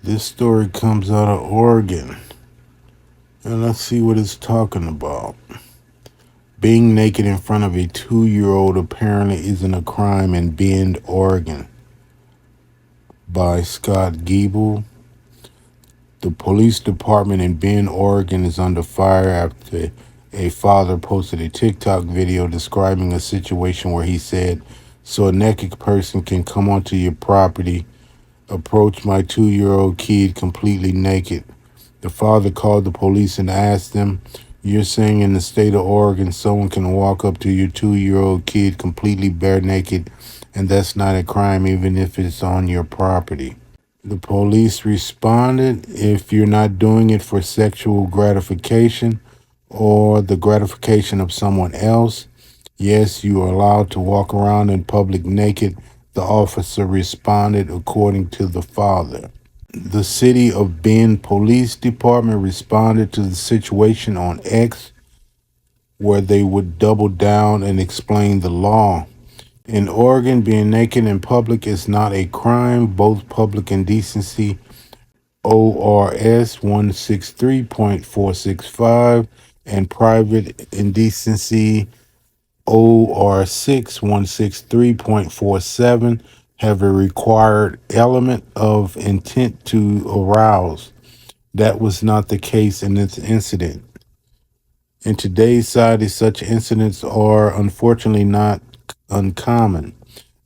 This story comes out of Oregon. And let's see what it's talking about. Being naked in front of a 2-year-old apparently isn't a crime in Bend, Oregon, by Scott Giebel. The police department in Bend, Oregon is under fire after a father posted a TikTok video describing a situation where he said, "So a naked person can come onto your property, approach my 2-year-old kid completely naked." The father called the police and asked them, "You're saying in the state of Oregon someone can walk up to your 2-year-old kid completely bare naked, and that's not a crime even if it's on your property?" The police responded, "If you're not doing it for sexual gratification or the gratification of someone else, yes, you are allowed to walk around in public naked," the officer responded, according to the father. The City of Bend Police Department responded to the situation on X, where they would double down and explain the law. In Oregon, being naked in public is not a crime. Both public indecency ORS 163.465 and private indecency OR 6163.47 have a required element of intent to arouse. That was not the case in this incident. In today's society, such incidents are unfortunately not uncommon.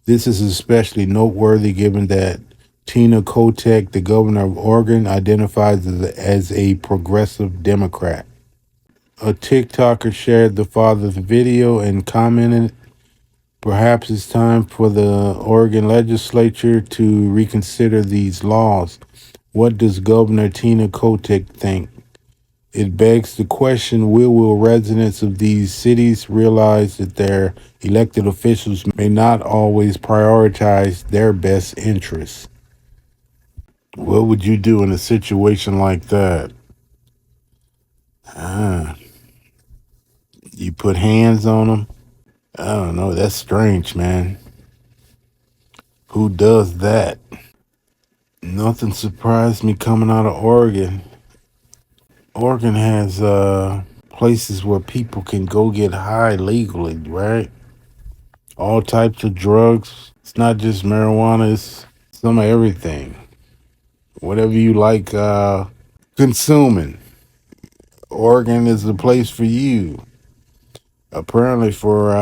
This is especially noteworthy given that Tina Kotek, the governor of Oregon, identifies as a progressive Democrat. A TikToker shared the father's video and commented, "Perhaps it's time for the Oregon legislature to reconsider these laws. What does Governor Tina Kotek think? It begs the question, will residents of these cities realize that their elected officials may not always prioritize their best interests?" What would you do in a situation like that? Ah, you put hands on them? I don't know. That's strange, man. Who does that? Nothing surprised me coming out of Oregon. Oregon has places where people can go get high legally, right? All types of drugs. It's not just marijuana, it's some of everything. Whatever you like consuming. Oregon is the place for you. Apparently for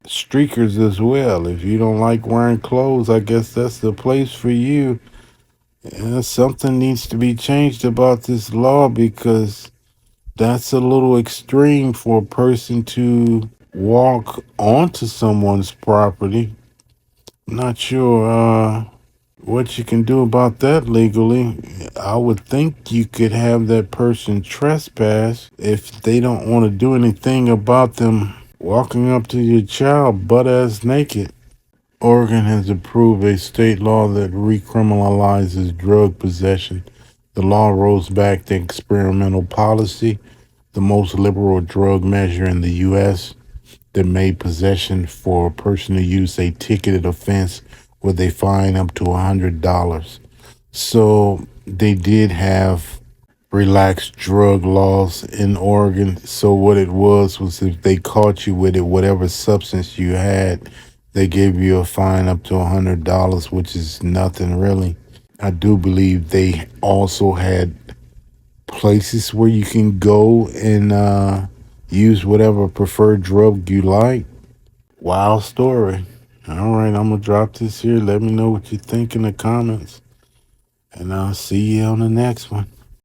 streakers as well. If you don't like wearing clothes, I guess that's the place for you. Something needs to be changed about this law because that's a little extreme for a person to walk onto someone's property. I'm not sure what you can do about that legally. I would think you could have that person trespass if they don't want to do anything about them walking up to your child butt ass naked. Oregon has approved a state law that recriminalizes drug possession. The law rolls back the experimental policy, the most liberal drug measure in the U.S., that made possession for a person to use a ticketed offense where they fine up to $100. So they did have relaxed drug laws in Oregon. So what it was if they caught you with it, whatever substance you had, they gave you a fine up to $100, which is nothing really. I do believe they also had places where you can go and use whatever preferred drug you like. Wild story. All right, I'm going to drop this here. Let me know what you think in the comments, and I'll see you on the next one.